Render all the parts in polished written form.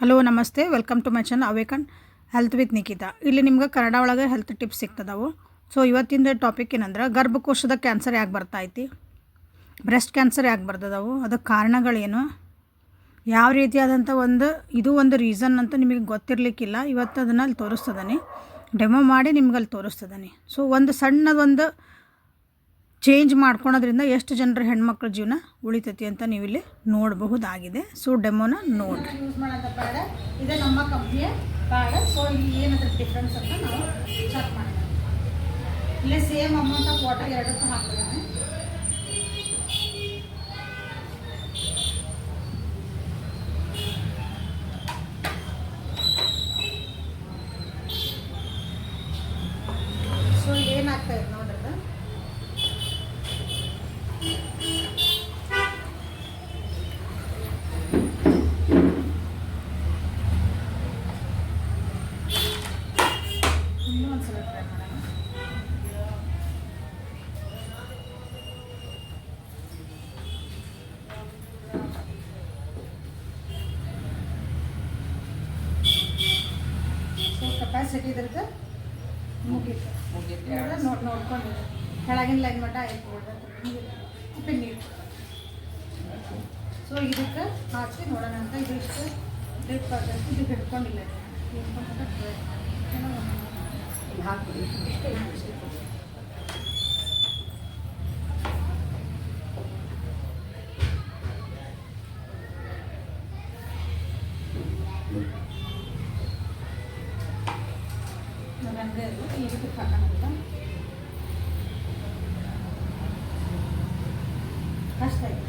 Hello ನಮಸ್ತೆ welcome to my channel awaken health with Nikhita. ಇಲ್ಲಿ ನಿಮ್ಗೆ ಕನ್ನಡ ಒಳಗೆ ಹೆಲ್ತ್ ಟಿಪ್ಸ್ ಸಿಗ್ತದವು. ಸೊ ಇವತ್ತಿನ ಟಾಪಿಕ್ ಏನಂದ್ರೆ ಗರ್ಭಕೋಶದ ಕ್ಯಾನ್ಸರ್ ಯಾಕೆ ಬರ್ತಾಯಿತಿ, ಬ್ರೆಸ್ಟ್ ಕ್ಯಾನ್ಸರ್ ಯಾಕೆ ಬರ್ತದವು, ಅದಕ್ಕೆ ಕಾರಣಗಳೇನು, ಯಾವ ರೀತಿಯಾದಂಥ ಒಂದು ರೀಸನ್ ಅಂತ ನಿಮಗೆ ಗೊತ್ತಿರಲಿಕ್ಕಿಲ್ಲ. ಇವತ್ತು ಅದನ್ನು ಅಲ್ಲಿ ತೋರಿಸ್ತದಾನೆ, ಡೆಮೋ ಮಾಡಿ ನಿಮ್ಗೆ ಅಲ್ಲಿ ತೋರಿಸ್ತದಾನೆ. ಸೊ ಒಂದು ಸಣ್ಣದೊಂದು ಚೇಂಜ್ ಮಾಡ್ಕೊಳೋದ್ರಿಂದ ಎಷ್ಟು ಜನರ ಹೆಣ್ಮಕ್ಳ ಜೀವನ ಉಳಿತೈತಿ ಅಂತ ನೀವು ಇಲ್ಲಿ ನೋಡಬಹುದಾಗಿದೆ. ಸೊ ಡೆಮೋನ ನೋಡಿ. ಯೂಸ್ ಮಾಡೋಂಥ ಪ್ಯಾಡ ಇದೆ ನಮ್ಮ ಕಂಪ್ನಿಯ ಪ್ಯಾಡ. ಸೊ ಇಲ್ಲಿ ಏನಂತ ಡಿಫ್ರೆನ್ಸ್ ಅಂತ ನಾವು ಚೆಕ್ ಮಾಡೋಣ. ಇಲ್ಲೇ ಸೇಮ್ ಅಮೌಂಟ್ ಆಫ್ ವಾಟರ್ ಎರಡಕ್ಕೂ ಹಾಕಿದ್ದಾನೆ. ಸೊ ಏನಾಗ್ತಾ ಇದೆ ನೋಡ್ರಿ, ಕೆಪಾಸಿಟಿ ಇದ್ರದ್ದು ಮುಗೀತು ನೋಡ್ಕೊಂಡಿದ್ದೆ ಕೆಳಗಿನ ಲೈನ್ ಮಟ್ಟ ಆಯ್ತು ನೀರು. ಸೊ ಇದಕ್ಕೆ ಹಾಕಿ ನೋಡೋಣ ಅಂತ ಇದು ಇಷ್ಟು ಡ್ರಿಪ್ ಆಗುತ್ತೆ. ಇದು ಹಿಡ್ಕೊಂಡಿಲ್ಲ, ಹಾಕ್ಬಿಡಿ. ನನಗೆ ಇದಕ್ಕೆ ಹಾಕೋಣ ಕಷ್ಟ ಇದೆ.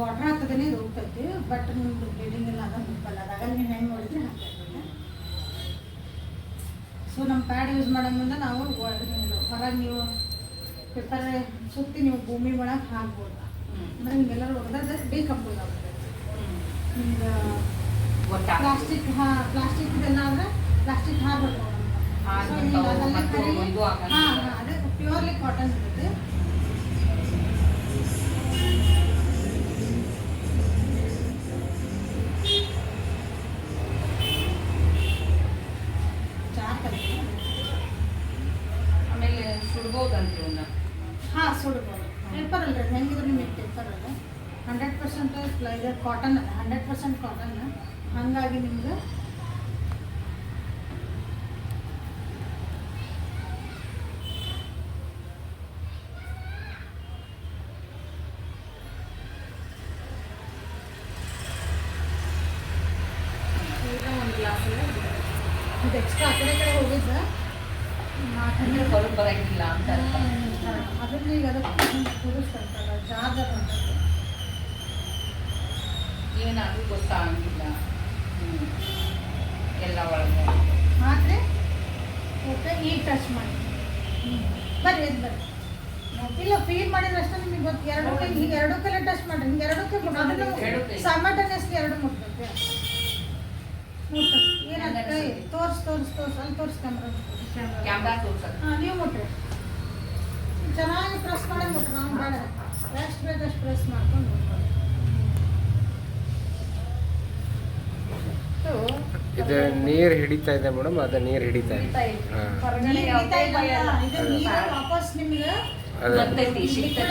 ವಾಟರ್ ಹಾಕೋದೇ ಇದು ಹೋಗ್ತೈತಿ, ಬಟ್ ನಿಮ್ದು ಬ್ಲೀಡಿಂಗ್ ಎಲ್ಲ ಅದ ಮುಪ್ಪಲ್ಲ. ಅದಾಗ ನೀವು ಹೆಂಗೆ ನೋಡಿದ್ರೆ ಹಾಕ್ತೈತಿ. ಸೊ ನಮ್ಮ ಪ್ಯಾಡ್ ಯೂಸ್ ಮಾಡೋ ಮುಂದೆ ನಾವು ಹೊರಗೆ ನೀವು ಪೇಪರ್ ಸುತ್ತಿ ನೀವು ಭೂಮಿ ಒಳಗೆ ಹಾಕ್ಬೋದು. ಅಂದರೆ ನಿಮ್ಗೆಲ್ಲರೂ ಹೊಡೆದ ಡಿಕಂಪೋಸ್ ಆಗ್ತದೆ. ನಿಮ್ಗೆ ಪ್ಲಾಸ್ಟಿಕ್ ಇದೆಲ್ಲ ಆದರೆ ಪ್ಲಾಸ್ಟಿಕ್ ಹಾರ್ಬೇಕು. ಅದೇ ಪ್ಯೂರ್ಲಿ ಕಾಟನ್ ಇರುತ್ತೆ. ಆಮೇಲೆ ಸುಡ್ಬೋದಂತ. ಹಾಂ ಸುಡ್ಬೋದು. ಪೇಪರ್ ಅಲ್ರಿ, ಹೆಂಗಿದ್ರು ನಿಮಗೆ ಪೇಪರ್ ಅಲ್ಲ 100% ಇದು ಕಾಟನ್, 100% ಕಾಟನ್. ಹಾಗಾಗಿ ನಿಮ್ಗೆ ಒಂದು ಗ್ಲಾಸಲ್ಲಿ ಇದು ಎಕ್ಸ್ಟ್ರಾ ಆ ಕಡೆ ಹೋಗಿದ್ದ ಹೊರಗೆ ಬರೋಂಗಿಲ್ಲ ಅಂತ ಅದನ್ನ ಈಗ ಅದಕ್ಕೆ ತೋರಿಸ್ತಂತಲ್ಲ ಚಾರ್ಜರ್ ಅಂತ ಏನಾದರೂ ಗೊತ್ತಾಗಿಲ್ಲ. ಎಲ್ಲ ಒಳಗೆ ಆದರೆ ಓಕೆ. ಈಗ ಟಚ್ ಮಾಡಿ ಬರ್ರಿ, ಅದು ಬರ್ರಿ. ಇಲ್ಲ ಫೀಲ್ ಮಾಡಿದ್ರೆ ಅಷ್ಟೇ ನಿಮಗೆ ಗೊತ್ತು. ಎರಡಕ್ಕೆಲ್ಲ ಟಚ್ ಮಾಡಿರಿ. ಹಿಂಗೆ ಎರಡಕ್ಕೆ ಸೈಮಲ್ಟೇನಿಯಸ್ಲಿ ಎರಡು ಮುಟ್ಬೇಕು. ಏನಾಗುತ್ತೆ ತೋರ್ಸ್ ಅಲ್ಲಿ ತೋರ್ಸ್ ಕ್ಯಾಮ್ರಾ ತೋರ್ಸೋದು. ಹಾಂ ನೀವು ಮುಟ್ರಿ, ಚೆನ್ನಾಗಿ ಪ್ರೆಸ್ ಮಾಡಿ ಮುಟ್ರಿ. ನಾವು ಬೇಡ ಎಷ್ಟು ಬೇಕು ಅಷ್ಟು ಪ್ರೆಸ್ ಮಾಡ್ಕೊಂಡು ಮುಟ್ಕೊಳ್ಳಿ. ಇದು ನೀರು ಹಿಡಿತಾ ಇದೆ ಮೇಡಮ್, ಅದು ನೀರು ಹಿಡಿತಾ ಇದೆ. ವಾಪಸ್ ನಿಮ್ಗೆ ಗೊತ್ತೈತಿ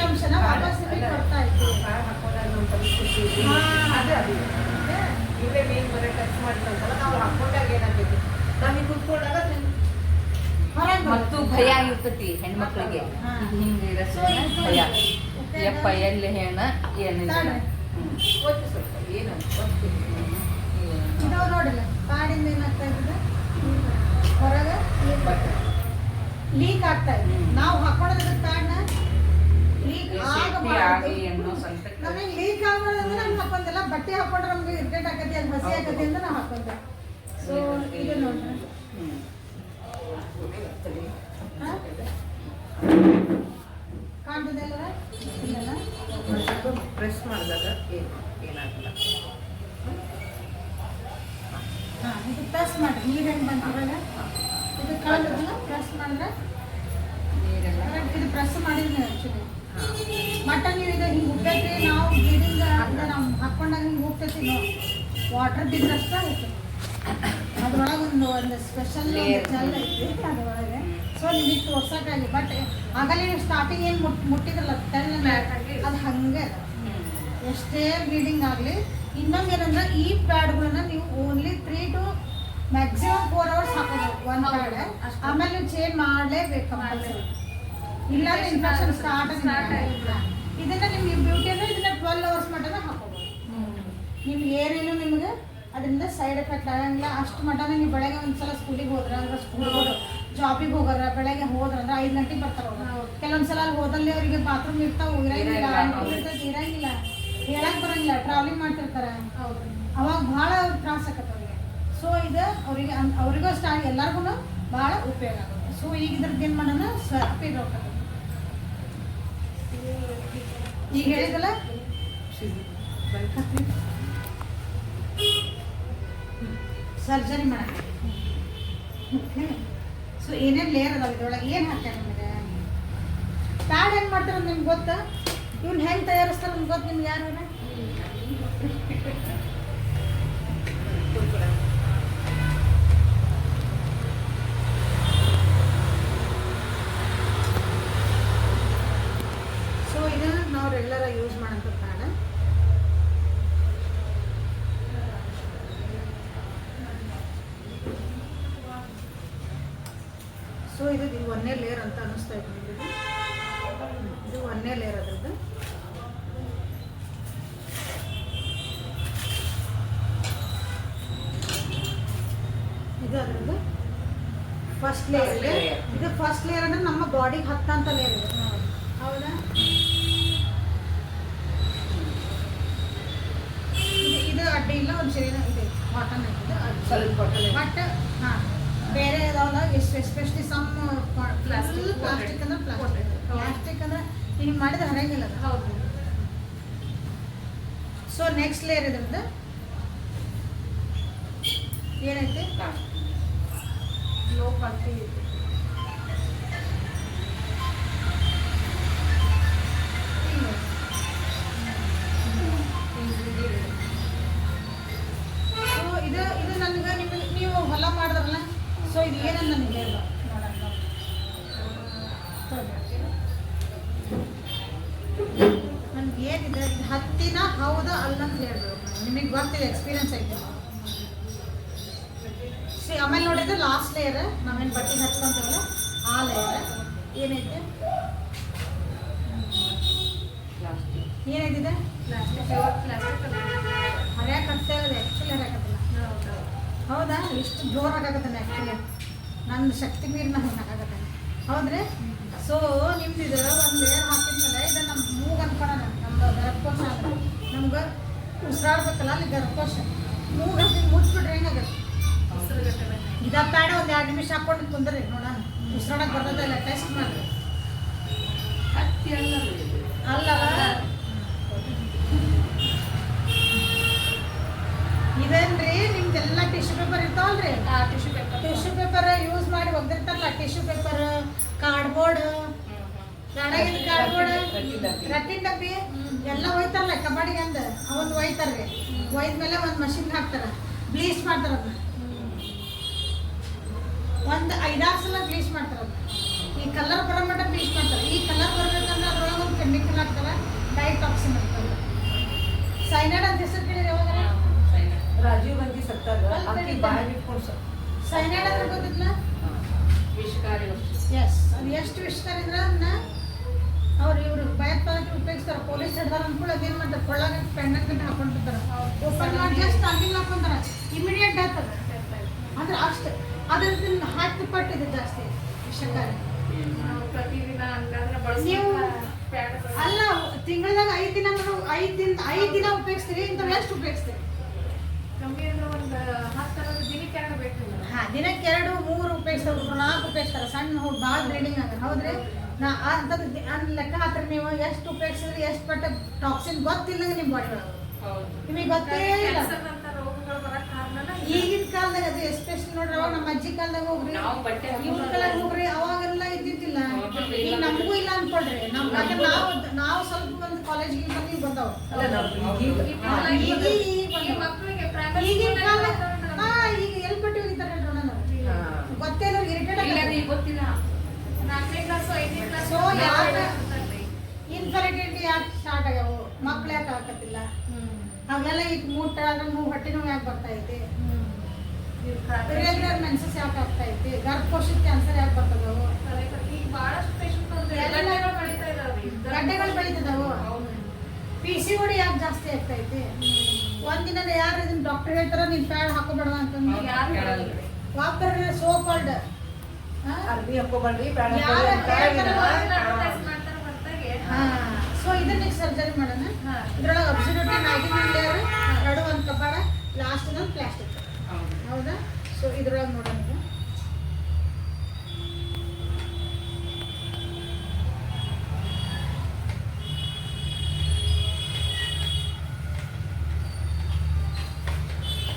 ಅಂಶನ ವಾಪಸ್ ನಿಮಗೆ ಕೊಡ್ತಾ ಇದ್ದೀವಿ. ಇವರೇ ಮೇನ್ ಬರೋ ಟಚ್ ಮಾಡ್ಕೊಂಡಲ್ಲ, ನಾವು ಹಾಕೊಂಡಾಗ ಏನಾಗ್ತೈತಿ ನಮಗೆ ಕುತ್ಕೊಂಡಾಗ ಮತ್ತು ಭಯ ಇರ್ತೈತಿ ಹೆಣ್ಮಕ್ಳಿಗೆ. ಹಿಂಗೆ ಭಯ ಯಪ್ಪ ಎಲ್ಲಿ ಹೆಣ ಏನಿಲ್ಲ. ಗೊತ್ತು ಸ್ವಲ್ಪ ಏನು ಇದು ನೋಡಿಲ್ಲ ಕಾಡಿಂದ ಏನಾಗ್ತಾ ಇರ್ತದೆ, ಹೊರಗೆ ಲೀಕ್ ಆಗ್ತಾ ಇದೆ. ನಾವು ಹಾಕೊಳ್ಳೋದ್ರ ಕಾರಣ ಲೀಕ್ ಆಗಿ ಅನ್ನೋ ನಮಗೆ ಲೀಕ್ ಆಗೋದಂದ್ರೆ ನಮ್ಗೆ ಹಾಕೊಂದಿಲ್ಲ. ಬಟ್ಟೆ ಹಾಕೊಂಡ್ರೆ ನಮ್ಗೆ ಇರಿಟೇಟ್ ಆಕತಿ, ಅದು ಹಸಿ ಆಕತಿ ಅಂತ ನಾವು ಹಾಕೊಂಡೆ. ಸೊ ಇದು ನೋಡಿ ಇದು ಪ್ರೆಸ್ ಮಾಡಿ ನೀರು ಹೆಂಗೆ ಬಂತಿರಲ್ಲ ಇದು ಕಾಲದಲ್ಲ ಪ್ರೆಸ್ ಮಾಡಿದ್ರೆ ನೀರೆಲ್ಲ ಇದು ಪ್ರೆಸ್ ಮಾಡಿದ್ವಿ ಆ್ಯಕ್ಚುಲಿ ಮಟನ್ ನೀವು ಇದು ಹಿಂಗೆ ಹುಟ್ಟೈತಿ ನಾವು ಬ್ಲೀಡಿಂಗ್ ನಾವು ಹಾಕ್ಕೊಂಡಾಗ ಹಿಂಗೆ ಹೋಗ್ತೈತಿ ವಾಟರ್ ಬಿದ್ದರಷ್ಟ ಹೋಗ್ತೈತಿ ಅದ್ರೊಳಗೆ ಒಂದು ಸ್ಪೆಷಲ್ ಜಲ್ ಐತಿ ಅದ್ರೊಳಗೆ ಸೊ ನಿಮಗೆ ತೋರ್ಸೋಕ್ಕಾಗಿ ಬಟ್ ಆಗಲೇ ನೀವು ಸ್ಟಾರ್ಟಿಂಗ್ ಏನು ಮುಟ್ಟಿದ್ರಲ್ಲ ತೆಲ್ಲ ಅದು ಹಾಗೆ ಅದ ಎಷ್ಟೇ ಬ್ಲೀಡಿಂಗ್ ಆಗಲಿ ಇನ್ನೊಂದು ಏನಂದ್ರೆ ಈ ಪ್ಯಾಡ್ಗಳನ್ನ ನೀವು ಓನ್ಲಿ 3 to ಮ್ಯಾಕ್ಸಿಮಮ್ 4 hours ಹಾಕೋದು ಒಂದು ಪ್ಯಾಡ್ ಆಮೇಲೆ ನೀವು ಚೇಂಜ್ ಮಾಡಲೇಬೇಕು ಕಂಪಲ್ಸರಿ ಇಲ್ಲ ಇನ್ಫೆಕ್ಷನ್ ಸ್ಟಾರ್ಟ್ ಇದನ್ನ ನಿಮ್ಗೆ ಬ್ಯೂಟಿ ಅಂದರೆ ಇದನ್ನ 12 hours ಮಟನ ಹಾಕೋಬೋದು ನಿಮ್ಗೆ ಏನೇನು ನಿಮಗೆ ಅದರಿಂದ ಸೈಡ್ ಎಫೆಕ್ಟ್ ಆಗಂಗಿಲ್ಲ ಅಷ್ಟು ಮಟನ ನೀವು ಬೆಳಗ್ಗೆ ಒಂದ್ಸಲ ಸ್ಕೂಲಿಗೆ ಹೋದ್ರೆ ಅಂದ್ರೆ ಸ್ಕೂಲಿಗೆ ಹೋದ್ರೆ ಜಾಬಿಗೆ ಹೋಗೋರ ಬೆಳಗ್ಗೆ ಹೋದ್ರಂದ್ರೆ 5 ಗಂಟೆಗೆ ಬರ್ತಾರೆ ಕೆಲವೊಂದ್ಸಲ ಅಲ್ಲಿ ಹೋದಲ್ಲಿ ಅವರಿಗೆ ಬಾತ್ರೂಮ್ ಇರ್ತಾವೆ ಇರಂಗಿಲ್ಲ ಹೇಳಕ್ ಬರಂಗಿಲ್ಲ ಟ್ರಾವೆಲಿಂಗ್ ಮಾಡ್ತಿರ್ತಾರೆ ಅವಾಗ ಭಾಳ ತ್ರಾಸ ಆಕತ್ತೆ ಅವ್ರಿಗೆ ಸೊ ಇದು ಅವ್ರಿಗೂ ಸ್ಟಾರ್ಟ್ ಎಲ್ಲರಿಗೂ ಭಾಳ ಉಪಯೋಗ ಆಗುತ್ತೆ ಸೊ ಈಗ ಇದ್ರದ್ದು ಏನು ಮಾಡೋಣ ಸ್ವಲ್ಪ ಇದು ಹೋಗ್ತದೆ ಈಗ ಹೇಳಿದಲ್ಲ ಸರ್ಜರಿ ಮಾಡಕ್ಕೆ ಸೊ ಏನೇನು ಲೇಯರ್ ಅದಾವ ಇದ್ರೊಳಗೆ ಏನು ಹಾಕ್ತಾರೆ ನಿಮಗೆ ಪ್ಯಾಡ್ ಏನು ಮಾಡ್ತಾರೆ ನಿಮ್ಗೆ ಗೊತ್ತಾ ಇವ್ನು ಹೆಂಗೆ ತಯಾರಿಸ್ತಾರೆ ನಿಮ್ಗೆ ಗೊತ್ತು ನಿಮ್ಗೆ ಯಾರು ಸೊ ಇದನ್ನು ನಾವು ರೆಗ್ಯುಲರ್ ಯೂಸ್ ಮಾಡೋಂಥ ಪ್ಯಾಡ್ ಸೊ ಇದು ಒಂದನೇ ಲೇಯರ್ ಅಂತ ಅನ್ನಿಸ್ತಾ ಇತ್ತು ನಿಮಗೆ ಇದು ಒಂದನೇ ಲೇಯರ್ ಅದ್ರದ್ದು ಇದು ಅದ್ರದ್ದು ಫಸ್ಟ್ ಲೇಯರ್ ಇದು ಫಸ್ಟ್ ಲೇಯರ್ ಅಂದ್ರೆ ನಮ್ಮ ಬಾಡಿಗೆ ಹತ್ತಂತ ಲೇಯರ್ ಇದೆ ಹೌದಾ ಇದು ಅಡ್ಡಿ ಇಲ್ಲ ಒಂದು ಶರೀರ ಇದೆ ಕಾಟನ್ ಇದೆ ಸ್ವಲ್ಪ ಬಟ್ ಹಾಂ ಬೇರೆ ಯಾವ್ದು ಎಸ್ಪೆಷಲಿ ಸಮ್ ಪ್ಲಾಸ್ಟಿಕ್ ಅಂದ್ರೆ ಪ್ಲಾಸ್ಟಿಕ್ ಅಂದ್ರೆ ಹಿಂಗೆ ಮಾಡಿದ್ರೆ ಹರಿಯಂಗಿಲ್ಲ ಅದು ಹೌದು ಸೊ ನೆಕ್ಸ್ಟ್ ಲೇಯರ್ ಇದ್ರದ್ದು ಏನೈತಿ ಲೋ ಕ್ವಾಲಿಟಿ ಸೊ ಇದು ನನಗೆ ನಿಮಗೆ ನೀವು ಹೊಲ ಮಾಡಿದ್ರಲ್ಲ ಸೊ ಇದು ಏನಂತ ನನಗೆ ಹೇಳ್ಬಾರ್ದು ನನ್ಗೆ ಏನಿದೆ ಇದು ಹತ್ತಿನ ಹೌದಾ ಅಲ್ಲ ಅಂತ ಹೇಳ್ಬೇಕು ನಿಮಗೆ ಗೊತ್ತಿದೆ ಎಕ್ಸ್ಪೀರಿಯನ್ಸ್ ಐತೆ ಸಿ ಆಮೇಲೆ ನೋಡಿದ್ರೆ ಲಾಸ್ಟ್ ಲೇಯರ್ ನಾವೇನು ಬಟ್ಟೆಗೆ ಹಚ್ಕೊಂತೀವಲ್ಲ ಆ ಲೇಯರ್ ಏನೈತೆ ಏನೈತಿದೆ ಹರಿಯಾಕೆ ಆಗ್ತಾ ಇದೆ ಆ್ಯಕ್ಚುಲಿ ಹರಿಯಾಕತ್ತಿಲ್ಲ ಹೌದಾ ಇಷ್ಟು ಜೋರು ಹಾಕಾಕತ್ತಾನೆ ಆ್ಯಕ್ಚುಲಿ ನನ್ನ ಶಕ್ತಿ ಮೀರಿ ನಾನು ಹಾಕಾಕತ್ತಾನೆ ಹೌದ್ರಿ ಸೊ ನಿಮ್ದು ಇದು ಒಂದು ಲೇಯರ್ ಹಾಕಿದ್ಮೇಲೆ ಇದು ನಮ್ಮ ಮೂಗು ಅನ್ಕೊಳ್ಳೋಣ ನಮ್ದು ಗರ್ಭಕೋಶ ಅಂದ್ರೆ ನಮ್ಗೆ ಉಸಿರಾಡ್ಬೇಕಲ್ಲ ಅಲ್ಲಿ ಗರ್ಭಕೋಶ ಮೂಗು ಹಾಕಿ ಮುಚ್ಚಿಬಿಟ್ರೆ ಹೆಂಗಾಗತ್ತೆ ಇದ ಪ್ಯಾಡ ಒಂದು 2 ನಿಮಿಷ ಹಾಕೊಂಡು ಕುಂದ್ರಿ ನೋಡೋಣ ಉಸಿರಾಡಕ್ಕೆ ಬರ್ತದಲ್ಲ ಟೆಸ್ಟ್ ಮಾಡಿರಿ ಹತ್ತಿ ಅಲ್ಲ ಅಲ್ಲ ಇದೇನ್ರಿ ನಿಮ್ದೆಲ್ಲ ಟಿಶ್ಯೂ ಪೇಪರ್ ಇರ್ತಾವಲ್ರಿ ಟಿಶ್ಯೂ ಪೇಪರ್ ಯೂಸ್ ಮಾಡಿ ಒಗ್ದಿರ್ತಾರಲ್ಲ ಟಿಶ್ಯೂ ಪೇಪರ್ ಕಾರ್ಡ್ಬೋರ್ಡ್ ಕಾರ್ಡ್ಬೋರ್ಡ್ ರಟ್ಟಿನ ಡಬ್ಬಿ ಎಲ್ಲ ಒಯ್ತಾರಲ್ಲ ಕಬಾಡಿಗೆ ಅಂದ ಅವನ್ನ ಒಯ್ತಾರ್ರಿ ಒಯ್ದ್ಮೇಲೆ ಒಂದು ಮಷಿನ್ ಹಾಕ್ತಾರ ಬ್ಲೀಚ್ ಮಾಡ್ತಾರ ಅದನ್ನ ಒಂದು 5-6 ಸಲ ಬ್ಲೀಚ್ ಮಾಡ್ತಾರ ಅದನ್ನ ಈ ಕಲರ್ ಬರೋ ಮಟ್ಟ ಬ್ಲೀಚ್ ಮಾಡ್ತಾರೆ ಈ ಕಲರ್ ಬರ್ಬೇಕಂದ್ರೆ ಅದ್ರೊಳಗೆ ಒಂದು ಕೆಮಿಕಲ್ ಹಾಕ್ತಾರೆ ಡೈಟಾಕ್ಸಿನ್ ಆಗ್ತದೆ ಸೈನೈಡ್ ಅಂತ ಹೆಸರು ಕೇಳಿದ್ರೆ ಯಾವಾಗ ರಾಜೀವ್ ಗಾಂಧಿ ಸತ್ತಾಗ ಆಕಿ ಬಾಯಿ ಬಿಟ್ಕೊಂಡು ಸೈನೈಡ್ ಅಂದ್ರೆ ಗೊತ್ತಿಲ್ಲ ವಿಷಕಾರಿ ಎಸ್ ಅದು ಎಷ್ಟು ವಿಷಕಾರಿ ಅಂದ್ರೆ ಅದನ್ನ ಇವರು ಭಯೋತ್ಪಾದಕ ಉಪಯೋಗಿಸ್ತಾರೆ ಪೊಲೀಸ್ ಹಿಡ್ದಾರ ಅಂದ್ಕೊಳ್ಳಿ ಅದೇನು ಮಾಡ್ತಾರೆ ಕೊಳ್ಳಾಗ ಪೆಂಡಂಟ್ ಹಾಕೊಂಡಿರ್ತಾರೆ ಓಪನ್ ಮಾಡಿ ಜಸ್ಟ್ ಆಗಿಲ್ಲ ಹಾಕೊಂತಾರೆ ಇಮಿಡಿಯೇಟ್ ಡೆತ್ ಅದು ಅಂದ್ರೆ ಅಷ್ಟು ಅದ್ರದ್ದು 10 ಪಟ್ಟು ಇದೆ ಜಾಸ್ತಿ ವಿಷಕಾರಿ ಪ್ರತಿದಿನ ಹಂಗಾದ್ರೆ ನೀವು ಬಳಸಿ ಅಲ್ಲ ತಿಂಗಳದಾಗ 5 ದಿನ ಉಪಯೋಗಿಸ್ತೀರಿ ಇಂಥವು ಎಷ್ಟು ಉಪಯೋಗಿಸ್ತೀರಿ ಕಮ್ಮಿ ಅಂದ್ರೆ ಒಂದು 10 ಥರದ ದಿನಕ್ಕೆ 2 ಬೇಕು ಹಾಂ ದಿನಕ್ಕೆ 2-3 ಉಪಯೋಗಿಸ್ತಾರೆ 4 ಉಪಯೋಗಿಸ್ತಾರೆ ಸಣ್ಣ ಹೋಗಿ ಭಾಳ ಬ್ಲೀಡಿಂಗ್ ಆಗ ಹೌದ್ರಿ ನಾ ಅಂಥದ್ದು ಲೆಕ್ಕ ಹಾಕ್ರಿ ನೀವು ಎಷ್ಟು ಉಪಯೋಗಿಸಿದ್ರೆ ಎಷ್ಟು ಪಟ್ಟ ಟಾಕ್ಸಿನ್ ಗೊತ್ತಿಲ್ಲಂಗೆ ನಿಮ್ಮ ಬಾಡಿ ಒಳಗೆ ಹೌದು ನಿಮಗೆ ಗೊತ್ತೇ ಇಲ್ಲ ರೋಗಗಳು ಬರಕ್ಕೆ ಕಾರಣ ಈಗಿನ ಕಾಲದಾಗ ಅದು ಎಸ್ಪೆಷಲಿ ನೋಡ್ರಿ ಅವಾಗ ನಮ್ಮ ಅಜ್ಜಿ ಕಾಲದಾಗ ಹೋಗ್ರಿ ನಾವು ಬಟ್ಟೆ ಇವ್ರ ಕಾಲದಾಗ ಹೋಗ್ರಿ ಅವಾಗೆಲ್ಲ ಇದ್ದಿದ್ದಿಲ್ಲ ಈಗ ನಮಗೂ ಇಲ್ಲ ಅನ್ಕೊಡ್ರಿ ನಾವು ಸ್ವಲ್ಪ ಒಂದು ಕಾಲೇಜ್ಗೆ ಬಂದು ಬಂದವು ಅಲ್ಲ ನಾವು ಈಗ ಈಗಿನ ಕಾಲ ಈಗ ಎಲ್ಲಿ ಪಟ್ಟಿ ಹೋಗಿದ್ದಾರೆ ನೋಡೋಣ ಗೊತ್ತೇ ಇಲ್ಲ ಇರಿಟೇಟ್ ಗೊತ್ತಿಲ್ಲ ಸೊ ಯಾಕೆ ಇನ್ಫರ್ಟಿಲಿಟಿ ಯಾಕೆ ಸ್ಟಾರ್ಟ್ ಆಗ್ಯಾವು ಮಕ್ಳು ಯಾಕೆ ಆಗತ್ತಿಲ್ಲ ಅವೆಲ್ಲ ಈಗ ಮೂಟಾದ್ರೆ ಹೊಟ್ಟೆ ನೋವು ಯಾಕೆ ಬರ್ತಾ ಐತಿ ಇರೆಗ್ಯುಲರ್ ಮೆನ್ಸಸ್ ಯಾಕೆ ಆಗ್ತಾ ಐತಿ ಗರ್ಭಕೋಶದ ಕ್ಯಾನ್ಸರ್ ಯಾಕೆ ಬರ್ತದವು ಗಡ್ಡೆಗಳು ಬೆಳೀತದವು PCOD ಯಾಕೆ ಜಾಸ್ತಿ ಆಗ್ತಾ ಐತಿ ಒಂದಿನ ಯಾರು ಇದನ್ನ ಡಾಕ್ಟರ್ ಹೇಳ್ತಾರ ನೀನ್ ಪ್ಯಾಡ್ ಹಾಕೋಬೇಡ ಅಂತಂದ್ರೆ ವಾಪರ್ ಸೋ ಕಾಲ್ಡ್ ಅರ್ಬಿ ಹಾಕೋಬಾರ್ರಿ ಸೊ ಇದನ್ನ ಸರ್ಜರಿ ಮಾಡೋಣ ಇದ್ರೊಳಗೆ ಅಬ್ಸಲ್ಯೂಟ್ಲಿ ಮ್ಯಾಗಿನ್ ಲೇಯರ್ ಎರಡು ಒಂದು ಕಪಾಡ ಲಾಸ್ಟ್ ಒಂದು ಪ್ಲಾಸ್ಟಿಕ್ ಹೌದಾ ಸೊ ಇದ್ರೊಳಗೆ ನೋಡೋಣ ಈಗ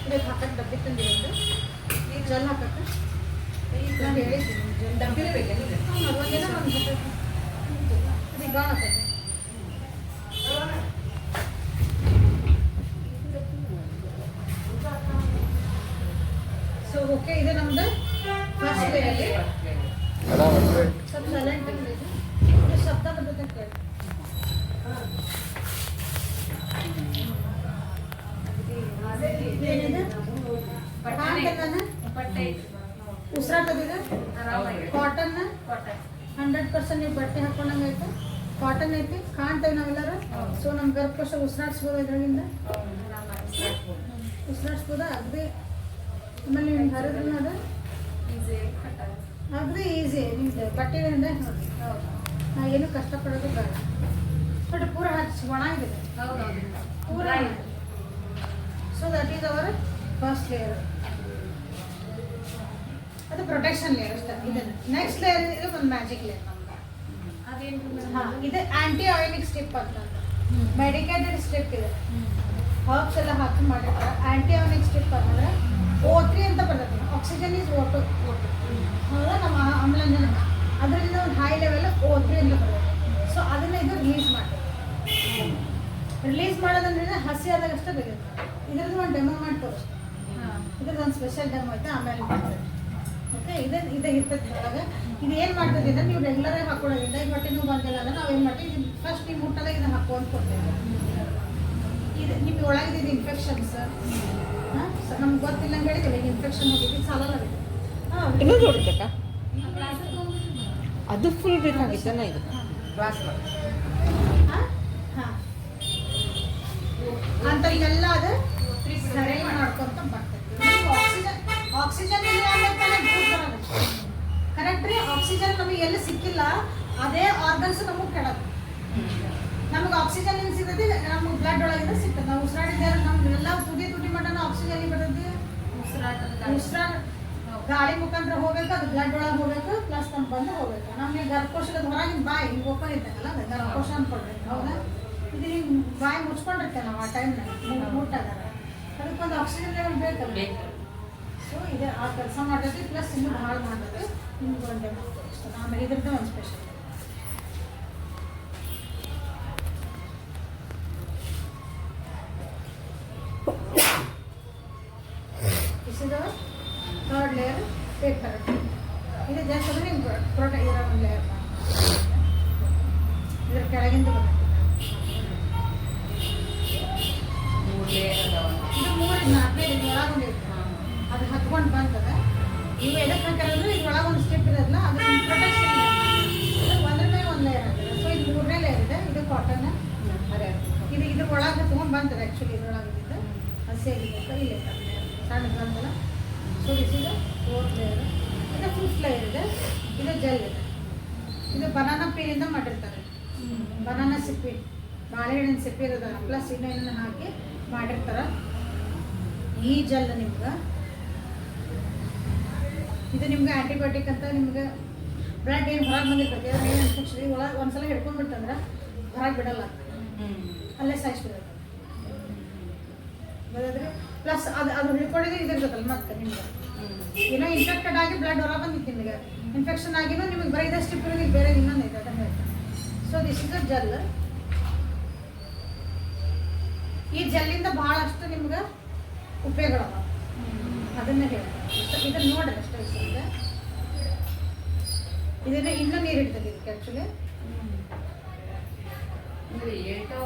ಇದಕ್ಕೆ ಹಾಕಕ್ಕೆ ಡಬ್ಬಿ ತಂದಿರೋದು ಈಗ ಜಲ್ ಹಾಕಕ್ಕೆ ನಾನು ಹೇಳಿದ್ದೀನಿ ಡಬ್ಬಿಲೇ ಬೇಕೇನಿದೆ ಒಂದಿನ ಒಂದು ಅದಕ್ಕೆ ಗಾಣ ಹಾಕಕ್ಕೆ ಸೊ ಓಕೆ ಇದು ನಮ್ದು ಫಸ್ಟ್ ಲೇಯಲ್ಲಿ ಸ್ವಲ್ಪ ಸೈಲೆಂಟ್ ಆಗಿದೆ ಇದು ಶಬ್ದ ಬರ್ತದೆ ಕೇಳಿ ಏನಿದೆ ಬಟ್ಟೆ ಉಸಿರಾಟದಿದೆ ಕಾಟನ್ 100% ನೀವು ಬಟ್ಟೆ ಹಾಕೊಂಡಂಗೆ ಐತೆ ಕಾಟನ್ ಐತಿ ಕಾಣ್ತೇವೆ ನಾವೆಲ್ಲರೂ ಸೊ ನಮ್ಮ ಗರ್ಭಕೋಶ ಉಸಿರಾಡಿಸ್ಬೋದು ಇದ್ರಾಗಿಂದ ಉಸಿರಾಡಿಸ್ಬೋದ ಅಗದಿ ಆಮೇಲೆ ನೀವು ಹರಿದ್ರು ನೋಡು ಅಗದಿ ಈಸಿ ನಿಮ್ದು ಬಟ್ಟೆಗಳಿಂದ ನೋಡಿ ನಾ ಏನು ಕಷ್ಟಪಡೋದು ಬೇಡ ಬಟ್ ಪೂರ ಹಚ್ಚಿ ಒಣ ಇದೆ ಪೂರ so that is our first layer ಅದು ಪ್ರೊಟೆಕ್ಷನ್ ಲೇಯರ್ ಅಷ್ಟೇ ಇದನ್ನು ನೆಕ್ಸ್ಟ್ ಲೇಯರ್ ಇದು ಒಂದು ಮ್ಯಾಜಿಕ್ ಲೇಯರ್ ನಮ್ಗೆ ಇದು ಆಂಟಿ ಆಯಿಲಿಕ್ ಸ್ಟ್ರಿಪ್ ಅಂತ ಮೆಡಿಕೇಟೆಡ್ ಸ್ಟ್ರಿಪ್ ಇದೆ ಹರ್ಬ್ಸ್ ಎಲ್ಲ ಹಾಕಿ ಮಾಡಿರ್ತಾರೆ ಆಂಟಿ ಆಯಿಲಿಕ್ ಸ್ಟ್ರಿಪ್ ಅಂತಂದ್ರೆ O3 ಅಂತ ಬರ್ತದೆ ಆಕ್ಸಿಜನ್ ಈಸ್ O2 ಹೌದಾ ನಮ್ಮ ಆಮ್ಲಜನಕ ಅದರಿಂದ ಒಂದು ಹೈ ಲೆವೆಲ್ O3 ಅಂತ ಬರ್ತದೆ ಸೊ ಅದನ್ನ ಇದು ರಿಲೀಸ್ ಮಾಡೋದಂದ್ರೆ ಹಸಿ ಆದಾಗ ಅಷ್ಟೇ ಬೇಕಿತ್ತು ಇದ್ರದ್ದು ಒಂದು ಡೆಮೋ ಮಾಡಿ ತೋರಿಸ್ತೀನಿ ಇದ್ರದ್ದು ಒಂದು ಸ್ಪೆಷಲ್ ಡೆಮೋ ಐತೆ ಆಮೇಲೆ ಮಾಡ್ತಾರೆ ಓಕೆ ಇದು ಇರ್ತದೆ ಒಳಗೆ ಇದು ಏನು ಮಾಡ್ತದೆ ಅಂದರೆ ನೀವು ರೆಗ್ಯುಲರಾಗಿ ಹಾಕೊಳ್ಳೋದ್ರಿಂದ ಈ ಹೊಟ್ಟೆ ನೋವು ಬಂದಿಲ್ಲ ಅಂದ್ರೆ ನಾವು ಏನು ಮಾಡ್ತೀವಿ ಇದು ಫಸ್ಟ್ ನೀವು ಮುಟ್ಟದಾಗ ಇದನ್ನು ಹಾಕೊಂಡು ಕೊಡ್ತೇವೆ ಇದು ನಿಮಗೆ ಒಳಗಿದ್ದು ಇನ್ಫೆಕ್ಷನ್ಸ್ ನಮ್ಗೆ ಗೊತ್ತಿಲ್ಲ ಅಂತ ಹೇಳಿದ್ರೆ ಈಗ ಇನ್ಫೆಕ್ಷನ್ ಹೋಗಿದ್ದು ಸಾಲಲ್ಲ ಇನ್ನೂ ನೋಡ್ಬೇಕಾ ಅದು ಫುಲ್ ಬೇಕಾಗಿತ್ತಲ್ಲ ಇದು ಹಾಂ ಅಂತ ಎಲ್ಲ ಅದು ಸರಿ ಮಾಡ್ಕೊಂತ ಬರ್ತೈತಿ ಆಕ್ಸಿಜನ್ ಇಲ್ಲ ಕರೆಕ್ಟ್ ರೀ ಆಕ್ಸಿಜನ್ ನಮಗೆ ಎಲ್ಲಿ ಸಿಕ್ಕಿಲ್ಲ ಅದೇ ಆರ್ಗನ್ಸ್ ನಮಗೆ ಕೆಡತ್ತೆ ನಮಗೆ ಆಕ್ಸಿಜನ್ ಏನು ಸಿಗ್ತೈತಿ ನಮಗೆ ಬ್ಲಡ್ ಒಳಗಿಂದ ಸಿಗ್ತದೆ ನಾವು ಉಸಿರಾಡಿದ್ದೇವೆ ನಮ್ಗೆಲ್ಲ ತುಟಿ ಮಟನ ಆಕ್ಸಿಜನ್ ಬರ್ತೈತಿ ಉಸಿರಾಟ ಗಾಳಿ ಮುಖಾಂತರ ಹೋಗ್ಬೇಕು ಅದು ಬ್ಲಡ್ ಒಳಗೆ ಹೋಗ್ಬೇಕು ಪ್ಲಸ್ ನಮ್ಗೆ ಬಂದು ಹೋಗ್ಬೇಕು ನಮಗೆ ಗರ್ಭಕೋಶದ ಹೊರಗಿನ ಬಾಯಿ ಹಿಂಗೆ ಓಪನ್ ಇದ್ದಂಗಲ್ಲ ಅದು ಗರ್ಭಕೋಶ ಅನ್ಕೊಳ್ರಿ ಹೌದಾ ಇದು ಹಿಂಗೆ ಬಾಯಿ ಮುಚ್ಕೊಂಡಿರ್ತೇವೆ ನಾವು ಆ ಟೈಮ್ನಾಗ ಮುಟ್ಟಾಗ ಅದಕ್ಕೊಂದು ಆಕ್ಸಿಜನ್ ಲೆವೆಲ್ ಬೇಕಲ್ಲ ಸೊ ಇದೆ ಆ ಕೆಲಸ ಮಾಡ್ತೈತಿ ಪ್ಲಸ್ ಇನ್ನೂ ಭಾಳ ಮಾಡ್ತೈತಿ ನಿಮ್ಗೆ ಒಂದು ಆಮೇಲೆ ಇದ್ರದ್ದು ಒಂದು ಸ್ಪೆಷಲ್ ಇದು ಥರ್ಡ್ ಲೇಯರ್ ಪೇಪರ್ ಇದು ಜಸ್ಟ್ ಅಂದರೆ ನಿಮ್ಗೆ ಇರೋ ಒಂದು ಲೇಯರ್ ಇದ್ರ ಕೆಳಗಿಂದ ಬರ್ತೈತಿ ಇದು 3-4 ಇದು ಒಳಗೊಂಡು ಅದು ಹತ್ಕೊಂಡು ಬಂತದೆ ಇವು ಎದಕ್ಕೆ ಹಾಕಿರೋದ್ರೆ ಇದು ಒಳಗೆ ಒಂದು ಸ್ಟಿಪ್ ಇರೋದಿಲ್ಲ ಅದು ಪ್ರೊಟೆಕ್ಷನ್ ಒಂದ್ರ ಮೇಲೆ ಒಂದು ಲೇಯರ್ ಆಗ್ತದೆ ಸೊ ಇದು 3ನೇ ಲೇಯರ್ ಇದೆ ಇದು ಕಾಟನ್ ಇದು ಇದ್ರ ಒಳಗೆ ಹತ್ಕೊಂಡು ಬಂತದೆ ಆ್ಯಕ್ಚುಲಿ ಇದ್ರೊಳಗೆ ಇದ್ದಿದ್ದು ಹಸಿ ಆಗಿದ್ದು ಇಲ್ಲಿ ಸಣ್ಣ ಬಂದಲ್ಲ ಸೊ ದಿಸ್ ಇದು 4th ಲೇಯರ್ ಇದು 5th ಲೇಯರ್ ಇದೆ ಇದು ಜೆಲ್ ಇದೆ ಇದು ಬನಾನಾ ಪೀಲಿಂದ ಮಾಡಿರ್ತಾರೆ ಬನಾನಾ ಸಿಪ್ಪಿ ಬಾಳೆಹಣ್ಣಿನ ಸಿಪ್ಪಿ ಇರೋದಲ್ಲ ಪ್ಲಸ್ ಇನ್ನೇನನ್ನು ಹಾಕಿ ಮಾಡಿರ್ತಾರೆ ಈ ಜೆಲ್ ನಿಮ್ಗೆ ಇದು ನಿಮ್ಗೆ ಆ್ಯಂಟಿಬಯೋಟಿಕ್ ಅಂತ ನಿಮ್ಗೆ ಬ್ಲಡ್ ಏನು ಹೊರಗೆ ಬಂದಿರ್ತದೆ ಏನು ಇನ್ಫೆಕ್ಷನ್ ಒಳಗೆ ಒಂದ್ಸಲ ಹಿಡ್ಕೊಂಡ್ಬಿಡ್ತಂದ್ರೆ ಹೊರಗೆ ಬಿಡಲ್ಲ ಅಲ್ಲೇ ಸಾಯಿಸ್ಬಿಡುತ್ತೆ ಬರೋದ್ರೆ ಪ್ಲಸ್ ಅದು ಹಿಡ್ಕೊಂಡಿದ್ರೆ ಇದಿರ್ತದಲ್ಲ ಮತ್ತೆ ನಿಮ್ಗೆ ಏನೋ ಇನ್ಫೆಕ್ಟೆಡ್ ಆಗಿ ಬ್ಲಡ್ ಹೊರ ಬಂದಿತ್ತು ನಿಮಗೆ ಇನ್ಫೆಕ್ಷನ್ ಆಗಿನೂ ನಿಮಗೆ ಬರೀ ಇದಷ್ಟು ಇರೋದು ಬೇರೆ ಇನ್ನೊಂದು ಇದೆ ಅದನ್ನು ಹೇಳ್ತಾರೆ. So this is the gel. ಈ ಜೆಲ್ಲಿಂದ ಭಾಳಷ್ಟು ನಿಮ್ಗೆ ಉಪಯೋಗಗಳವ ಅದನ್ನೇ ಹೇಳ್ತಾರೆ. ಇದನ್ನು ನೋಡ್ರಿ ಅಷ್ಟೇ ಇಷ್ಟ ಇದನ್ನ ಇನ್ನೂ ನೀರು ಹಿಡ್ತದೆ ಇದಕ್ಕೆ ಆ್ಯಕ್ಚುಲಿ. ಅಂದ್ರೆ ಏಟೋ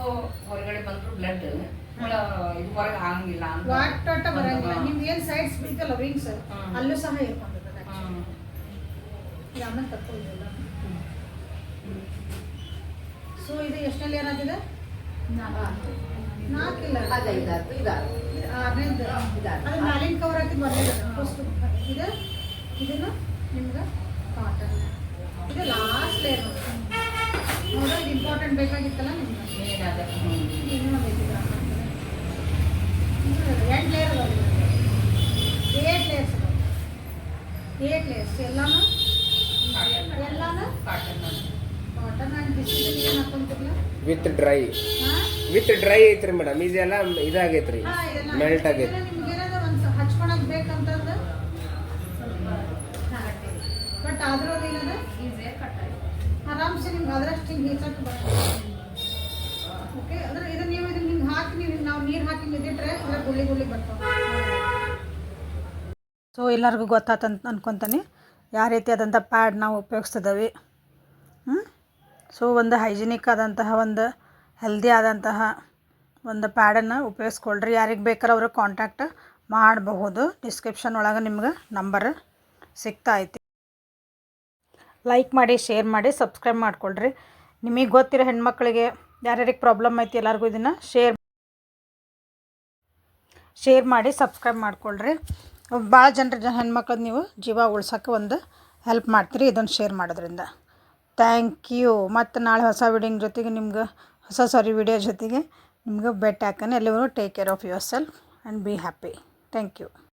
ಹೊರಗಡೆ ಬಂದ್ರು ಬ್ಲಡ್ ಇದು ಹೊರಗೆ ಆಗಂಗಿಲ್ಲ ಅಂತ ವಾಟೋಟ ಬರಂಗಿಲ್ಲ. ನಿಮ್ದು ಏನು ಸೈಡ್ಸ್ ಬೀಳ್ತಲ್ಲ ವಿಂಗ್ಸ್ ಅಲ್ಲೂ ಸಹ ಇರ್ಕೊಂಡಿರ್ತದೆ. ಇದು ಆಮೇಲೆ ತಕ್ಕೊಳ್ದಿಲ್ಲ. ಸೊ ಇದು ಎಷ್ಟನೇ ಲೇಯರ್ ಆಗಿದೆ? 4 ಇಲ್ಲ ಇದು 6ನೇದು. ಅದು ಮ್ಯಾಲಿನ ಕವರ್ ಹಾಕಿ ಬರಲಿಲ್ಲ ಫಸ್ಟ್ ಇದು. ಇದನ್ನು ನಿಮ್ಗೆ ಕಾಟನ್ ಇದು ಲಾಸ್ಟ್ ಲೇಯರ್ ನೋಡೋ. ಇದು ಇಂಪಾರ್ಟೆಂಟ್ ಬೇಕಾಗಿತ್ತಲ್ಲ ನಿಮ್ಗೆ. ಏನಾದ ಇನ್ನೂ ಬೇಕಿಲ್ಲ 8 ಲೇಯರ್ ಅದಾವೆ. 8 ಲೇಯರ್ಸ್ ಅದಾವೆ. 8 ಲೇಯರ್ಸ್ ಎಲ್ಲಾನು ಕಾಟನ್ ಕಾಟನ್ ಆ್ಯಂಡ್ ಬಿಸಿಲು ಏನು ಹಾಕೊಂತಿರ್ಲ. ವಿತ್ ಡ್ರೈ ಹಾಂ ವಿತ್ ಡ್ರೈ ಐತ್ರಿ ಮೇಡಮ್. ಇದೆಲ್ಲ ಇದಾಗೈತ್ರಿ, ಮೆಲ್ಟ್ ಆಗೈತಿ. ನಿಮ್ಗೆ ಏನಾದ್ರು ಒಂದು ಹಚ್ಕೊಳಕ್ ಬೇಕಂತಂದ್ರೆ ಬಟ್ ಆದ್ರೂ ಅದೇನದ ಈಸಿಯಾಗಿ ಕಟ್ ಆರಾಮ್ಸೆ ನಿಮ್ಗೆ ಅದರಷ್ಟು ಹಿಂಗೆ ಹೆಚ್ಚಕ್ಕೆ ಬರ್ತದೆ. ಓಕೆ ಅಂದ್ರೆ ಇದನ್ನ ನೀವು ಇದನ್ನ ಹಿಂಗೆ ಹಾಕಿ ನಾವು ನೀರು ಹಾಕಿ ಮಿದಿಟ್ರೆ ಎಲ್ಲ ಗುಳ್ಳಿ ಗುಳ್ಳಿ ಬರ್ತಾವೆ. ಸೊ ಎಲ್ಲರಿಗೂ ಗೊತ್ತಾತಂತ ಅನ್ಕೊತಾನೆ ಯಾವ ರೀತಿ ಆದಂಥ ಪ್ಯಾಡ್ ನಾವು ಉಪಯೋಗಿಸ್ತಿದ್ದೀವಿ. ಸೊ ಒಂದು ಹೈಜಿನಿಕ್ ಆದಂತಹ ಒಂದು ಹೆಲ್ದಿ ಆದಂತಹ ಒಂದು ಪ್ಯಾಡನ್ನು ಉಪಯೋಗಿಸ್ಕೊಳ್ರಿ. ಯಾರಿಗೆ ಬೇಕಾದ್ರೆ ಅವ್ರಿಗೆ ಕಾಂಟ್ಯಾಕ್ಟ್ ಮಾಡಬಹುದು. ಡಿಸ್ಕ್ರಿಪ್ಷನ್ ಒಳಗೆ ನಿಮ್ಗೆ ನಂಬರ್ ಸಿಗ್ತಾ ಐತಿ. ಲೈಕ್ ಮಾಡಿ, ಶೇರ್ ಮಾಡಿ, ಸಬ್ಸ್ಕ್ರೈಬ್ ಮಾಡ್ಕೊಳ್ರಿ. ನಿಮಗೆ ಗೊತ್ತಿರೋ ಹೆಣ್ಮಕ್ಳಿಗೆ ಯಾರ್ಯಾರಿಗೆ ಪ್ರಾಬ್ಲಮ್ ಐತಿ ಎಲ್ಲರಿಗೂ ಇದನ್ನು ಶೇರ್ ಮಾಡಿ ಸಬ್ಸ್ಕ್ರೈಬ್ ಮಾಡ್ಕೊಳ್ರಿ. ಭಾಳ ಹೆಣ್ಮಕ್ಳದ್ದು ನೀವು ಜೀವ ಉಳ್ಸೋಕ್ಕೆ ಒಂದು ಹೆಲ್ಪ್ ಮಾಡ್ತೀರಿ ಇದನ್ನು ಶೇರ್ ಮಾಡೋದ್ರಿಂದ. Thank you. ಮತ್ತು ನಾಳೆ ಹೊಸ ವಿಡಿಯೋ ಜೊತೆಗೆ ನಿಮ್ಗೆ ಭೇಟಿ ಹಾಕೋಣ. ಎಲ್ಲಿವರೆಗೂ take care of yourself and be happy. Thank you.